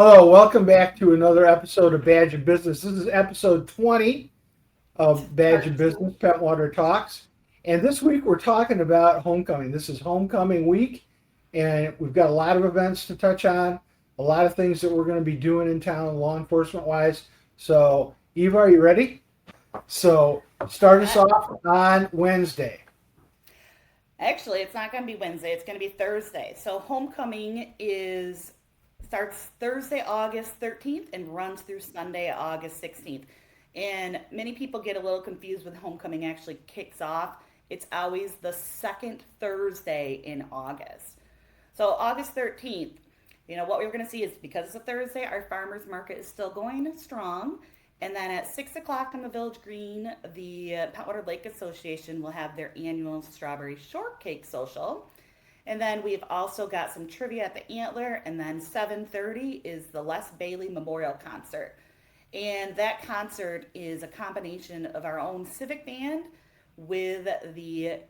Hello, welcome back to another episode of Badge of Business. This is episode 20 of Badge of Part Business, two. Pentwater Talks. And this week we're talking about homecoming. This is homecoming week, and we've got a lot of events to touch on, a lot of things that we're going to be doing in town law enforcement wise. So, Eva, are you ready? So, start us Uh, off on Wednesday. Actually, it's not going to be Wednesday. It's going to be Thursday. So homecoming is starts Thursday, August 13th, and runs through Sunday, August 16th. And many people get a little confused when homecoming actually kicks off. It's always the second Thursday in August. So August 13th, what we're going to see is because it's a Thursday, our farmers market is still going strong. And then at 6 o'clock on the Village Green, the Pentwater Lake Association will have their annual Strawberry Shortcake Social. And then we've also got some trivia at the Antler. And then 7:30 is the Les Bailey Memorial Concert. And that concert is a combination of our own civic band with the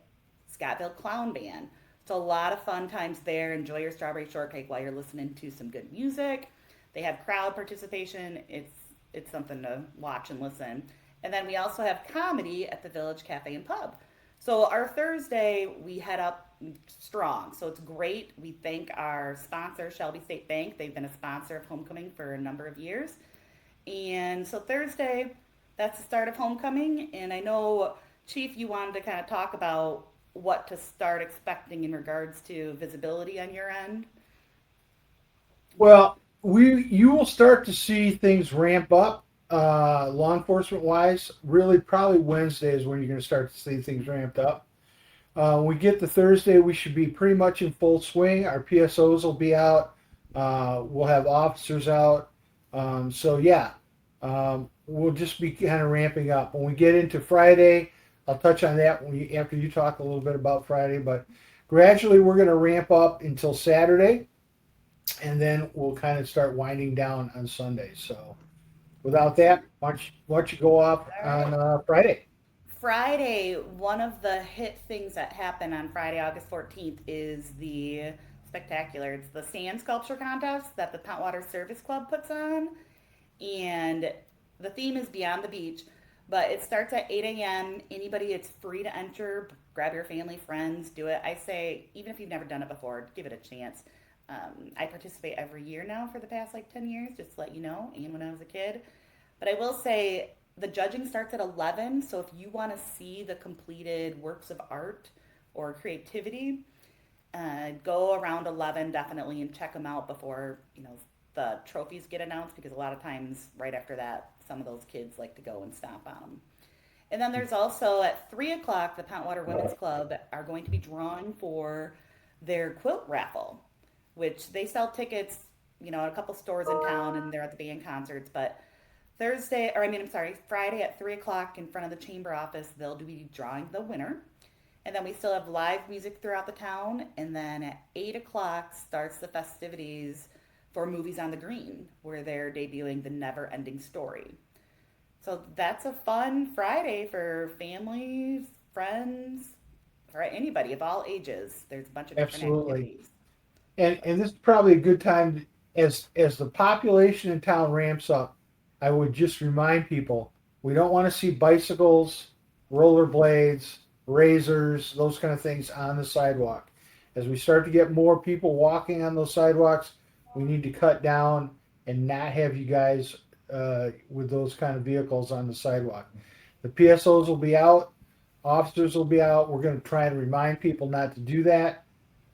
Scottville Clown Band. So a lot of fun times there. Enjoy your strawberry shortcake while you're listening to some good music. They have crowd participation. It's something to watch and listen. And then we also have comedy at the Village Cafe and Pub. So our Thursday we head up strong. So it's great. We thank our sponsor, Shelby State Bank. They've been a sponsor of Homecoming for a number of years. And so Thursday, that's the start of homecoming. And I know, Chief, you wanted to kind of talk about what to start expecting in regards to visibility on your end. Well, you will start to see things ramp up law enforcement wise. Really, probably Wednesday is when you're going to start to see things ramped up. When we get to Thursday, we should be pretty much in full swing. Our PSOs will be out. We'll have officers out. So yeah, we'll just be kind of ramping up. When we get into Friday, I'll touch on that after you talk a little bit about Friday. But gradually, we're going to ramp up until Saturday, and then we'll kind of start winding down on Sunday. So without that, why don't you go off All on right. Friday? Friday, one of the hit things that happen on Friday, August 14th, is the spectacular. It's the sand sculpture contest that the Pentwater Service Club puts on. And the theme is Beyond the Beach, but it starts at 8 a.m. Anybody, it's free to enter. Grab your family, friends, do it. I say, even if you've never done it before, give it a chance. I participate every year now for the past like 10 years, just to let you know, and when I was a kid. But I will say the judging starts at 11, so if you want to see the completed works of art or creativity, go around 11 definitely and check them out before, the trophies get announced because a lot of times right after that, some of those kids like to go and stomp on them. And then there's also at 3 o'clock, the Pentwater Women's Club are going to be drawing for their quilt raffle, which they sell tickets, at a couple stores in town and they're at the band concerts. But Friday at 3 o'clock in front of the chamber office, they'll be drawing the winner. And then we still have live music throughout the town. And then at 8 o'clock starts the festivities for Movies on the Green, where they're debuting The Never Ending Story. So that's a fun Friday for families, friends, for anybody of all ages. There's a bunch of different Absolutely. activities. And this is probably a good time as the population in town ramps up. I would just remind people we don't want to see bicycles, rollerblades, razors, those kind of things on the sidewalk. As we start to get more people walking on those sidewalks, we need to cut down and not have you guys with those kind of vehicles on the sidewalk. The PSOs will be out, officers will be out. We're going to try and remind people not to do that.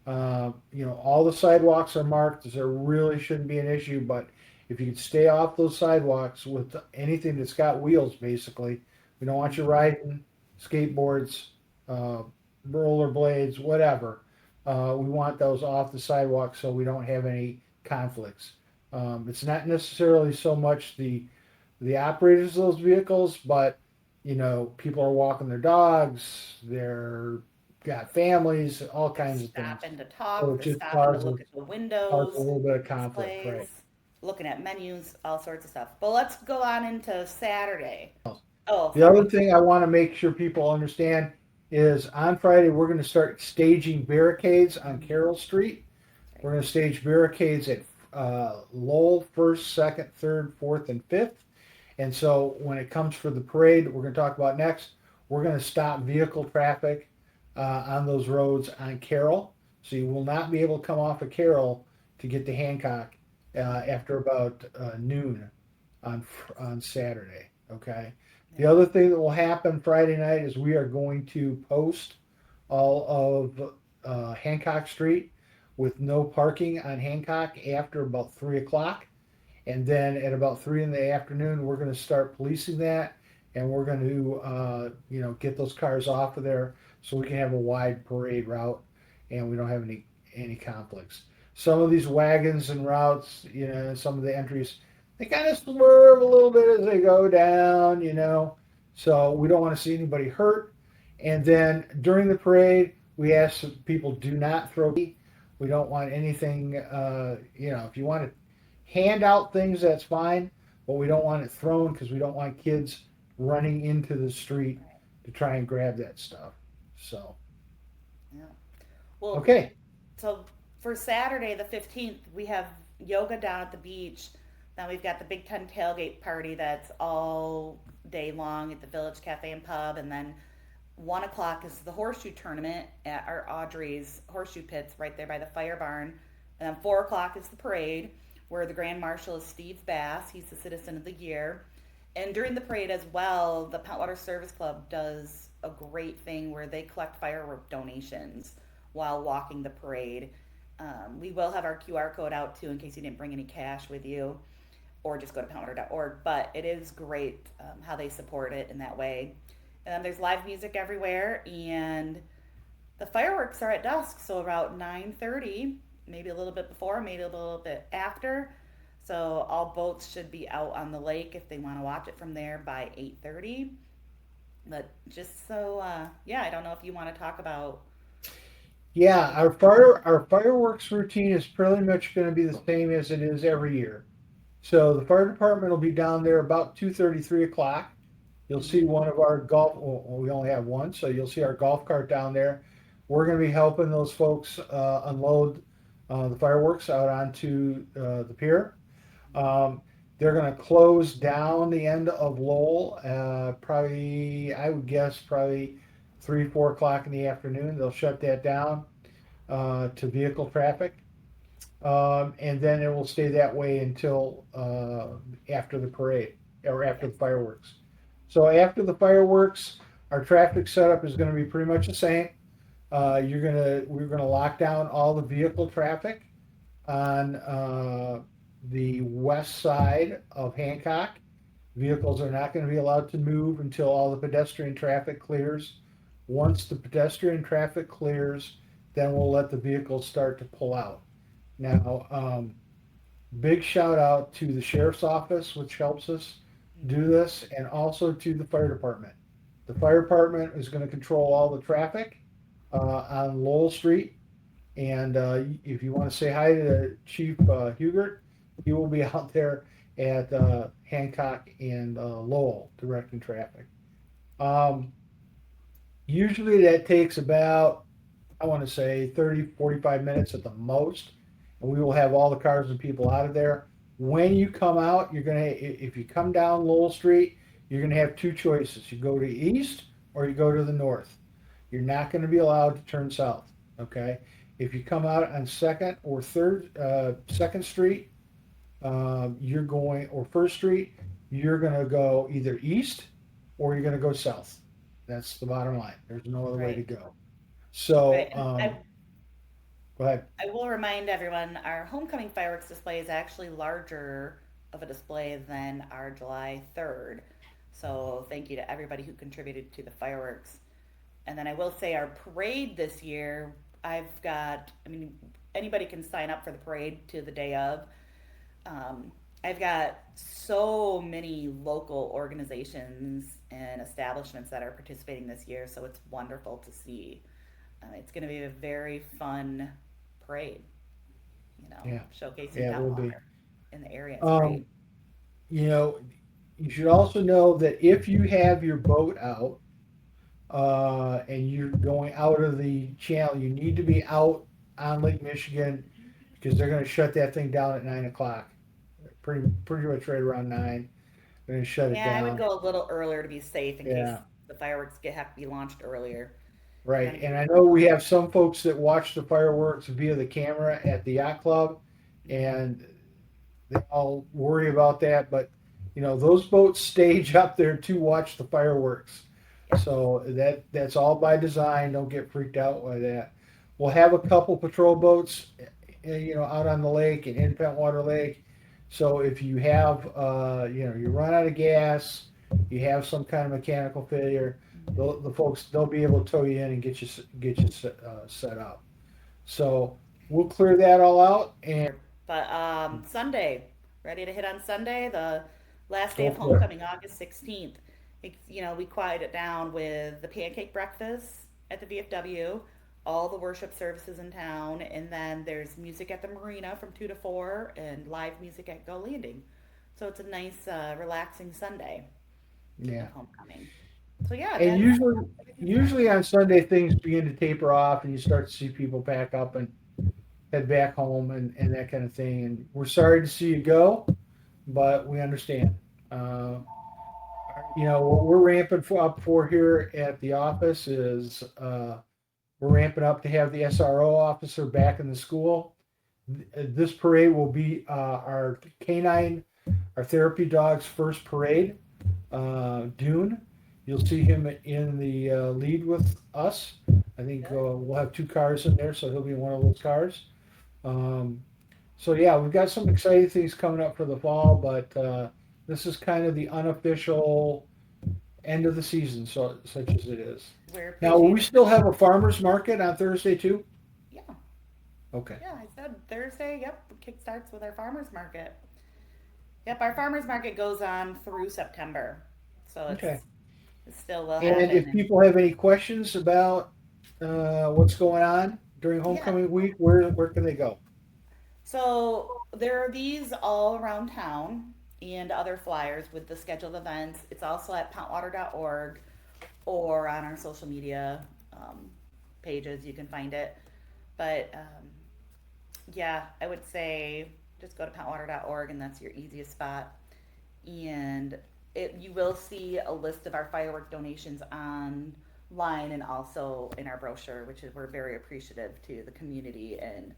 All the sidewalks are marked. There really shouldn't be an issue, but if you could stay off those sidewalks with anything that's got wheels, basically, we don't want you riding skateboards, uh, rollerblades, whatever. We want those off the sidewalk so we don't have any conflicts. It's not necessarily so much the operators of those vehicles, but people are walking their dogs, they're got families, all They're kinds of things. stopping to So talk, it they're just stopping to causes look at the causes a windows, little bit of conflict, displays, right? looking at menus, all sorts of stuff. But let's go on into Saturday. Oh, The other sorry. thing I want to make sure people understand is on Friday we're going to start staging barricades on Carroll Street. That's right. We're going to stage barricades at Lowell first, second, third, fourth, and fifth. And so when it comes for the parade, we're going to talk about next, we're going to stop vehicle traffic on those roads on Carroll. So you will not be able to come off of Carroll to get to Hancock after about noon on Saturday. Okay. The Yeah. other thing that will happen Friday night is we are going to post all of Hancock Street with no parking on Hancock after about 3 o'clock. And then at about 3 in the afternoon, we're going to start policing that, and we're going to, get those cars off of there so we can have a wide parade route, and we don't have any conflicts. Some of these wagons and routes, some of the entries, they kind of swerve a little bit as they go down. So we don't want to see anybody hurt. And then during the parade, we ask that people do not throw. We don't want anything. If you want to hand out things, that's fine, but we don't want it thrown because we don't want kids running into the street Right. to try and grab that stuff. So, Yeah. Well, okay. so for Saturday the 15th, we have yoga down at the beach. Then we've got the Big Ten tailgate party that's all day long at the Village Cafe and Pub. And then 1 o'clock is the horseshoe tournament at our Audrey's horseshoe pits right there by the fire barn. And then 4 o'clock is the parade where the Grand Marshal is Steve Bass. He's the Citizen of the Year. And during the parade as well, the Pentwater Service Club does a great thing where they collect firework donations while walking the parade. We will have our QR code out too in case you didn't bring any cash with you, or just go to pentwater.org. But it is great how they support it in that way. And then there's live music everywhere, and the fireworks are at dusk, so about 9:30, maybe a little bit before, maybe a little bit after. So all boats should be out on the lake if they want to watch it from there by 8:30. But just so, yeah, I don't know if you want to talk about. Yeah, our fireworks routine is pretty much going to be the same as it is every year. So the fire department will be down there about 2:30, 3 o'clock. You'll see Mhm. one of our golf. Well, we only have one, so you'll see our golf cart down there. We're going to be helping those folks unload the fireworks out onto the pier. Um, they're going to close down the end of Lowell, probably, I would guess, probably 3, 4 o'clock in the afternoon. They'll shut that down to vehicle traffic. And then it will stay that way until after the parade or after Yes. the fireworks. So after the fireworks, our traffic setup is going to be pretty much the same. We're gonna lock down all the vehicle traffic on the west side of Hancock. Vehicles are not going to be allowed to move until all the pedestrian traffic clears. Once the pedestrian traffic clears, then we'll let the vehicles start to pull out. Now, big shout out to the sheriff's office, which helps us do Mhm. this, and also to the fire department. The fire department is going to control all the traffic on Lowell Street. And if you want to say hi to Chief Hugert, he will be out there at Hancock and Lowell directing traffic. Um, Usually that takes about, I want to say 30, 45 minutes at the most. And we will have all the cars and people out of there. When you come out, if you come down Lowell Street, you're going to have two choices. You go to the east or you go to the north. You're not going to be allowed to turn south. Okay. If you come out on Second Street, or First Street, you're going to go either east or you're going to go south. That's the bottom line. There's no other way to Right. go. Right. So, And go ahead. I will remind everyone our homecoming fireworks display is actually larger of a display than our July 3rd. So thank you to everybody who contributed to the fireworks. And then I will say our parade this year, I mean, anybody can sign up for the parade to the day of. I've got so many local organizations and establishments that are participating this year, so it's wonderful to see. It's going to be a very fun parade, Yeah, showcasing yeah, it will be. Pentwater in the area. It's great. Um, you know, you should also know that if you have your boat out and you're going out of the channel, you need to be out on Lake Michigan because they're going to shut that thing down at 9 o'clock. Pretty much right around 9. They're going to shut it Yeah, I would down. go a little earlier to be safe in case Yeah, the fireworks have to be launched earlier. They're right. going to And be I know we have some folks that watch the fireworks via the camera at the yacht club, and they all worry about that. But those boats stage up there to watch the fireworks, yep. so that's all by design. Don't get freaked out by that. We'll have a couple patrol boats, out on the lake and in Pentwater Lake. So if you have, you run out of gas, you have some kind of mechanical failure, the folks they'll be able to tow you in and get you set up. So we'll clear that all out and But Sunday, ready to hit on Sunday, the last day go of for it. homecoming, August 16th. We quiet it down with the pancake breakfast at the VFW, all the worship services in town, and then there's music at the marina from 2 to 4 and live music at Go Landing. So it's a nice, relaxing Sunday Yeah. of homecoming. So yeah, And that's everything's usually happening. on Sunday things begin to taper off and you start to see people pack up and head back home and that kind of thing. And we're sorry to see you go, but we understand. Uh, what we're ramping up for here at the office is we're ramping up to have the SRO officer back in the school. This parade will be our canine, our therapy dog's first parade. Dune, you'll see him in the lead with us. I think Good. we'll have 2 cars in there, so he'll be in one of those cars. Um, so yeah, we've got some exciting things coming up for the fall, but this is kind of the unofficial end of the season, so such as it is. We're Now, will we appreciative. still have a farmers market on Thursday too? Yeah, Okay. yeah, I said Thursday, yep, kick starts with our farmer's market. Yep, our farmers market goes on through September, so Okay. it still will And happen. if And people have any questions about what's going on during yeah, homecoming week, where can they go? so there are these all around town and other flyers with the scheduled events. It's also at pentwater.org or on our social media pages. You can find it. But yeah, I would say just go to pentwater.org and that's your easiest spot. And you will see a list of our firework donations online and also in our brochure, which is we're very appreciative to the community and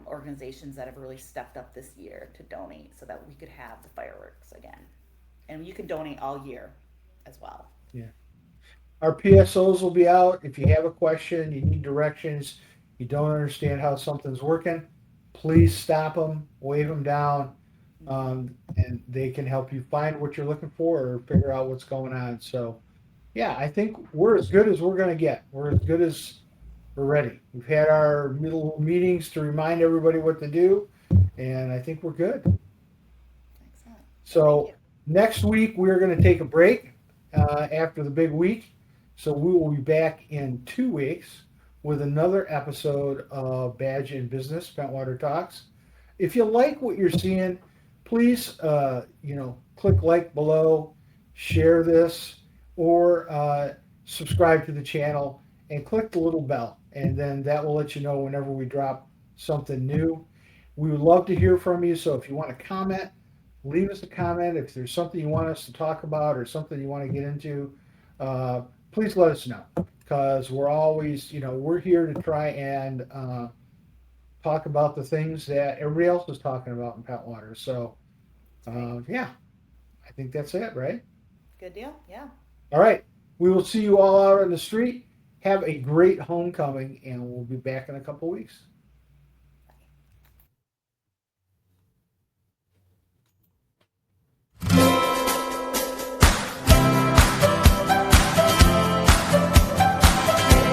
organizations that have really stepped up this year to donate so that we could have the fireworks again. And you can donate all year as well. Yeah. Our PSOs will be out. If you have a question, you need directions, you don't understand how something's working, please stop them, wave them down, Mm-hmm. and they can help you find what you're looking for or figure out what's going on. So, yeah, I think we're as good as we're going to get. We're as good as we're ready. We've had our middle meetings to remind everybody what to do, and I think we're good. Excellent. Well, thank you. So next week we're going to take a break after the big week. So we will be back in 2 weeks with another episode of Badge in Business Pentwater Talks. If you like what you're seeing, please click like below, share this, or subscribe to the channel and click the little bell, and then that will let you know whenever we drop something new. We would love to hear from you. So if you want to comment, leave us a comment. If there's something you want us to talk about or something you want to get into, uh, please let us know because we're always, we're here to try and talk about the things that everybody else is talking about in Pentwater. So, That's right. yeah, I think that's it, right? Good deal. Yeah. All right. We will see you all out on the street. Have a great homecoming, and we'll be back in a couple weeks.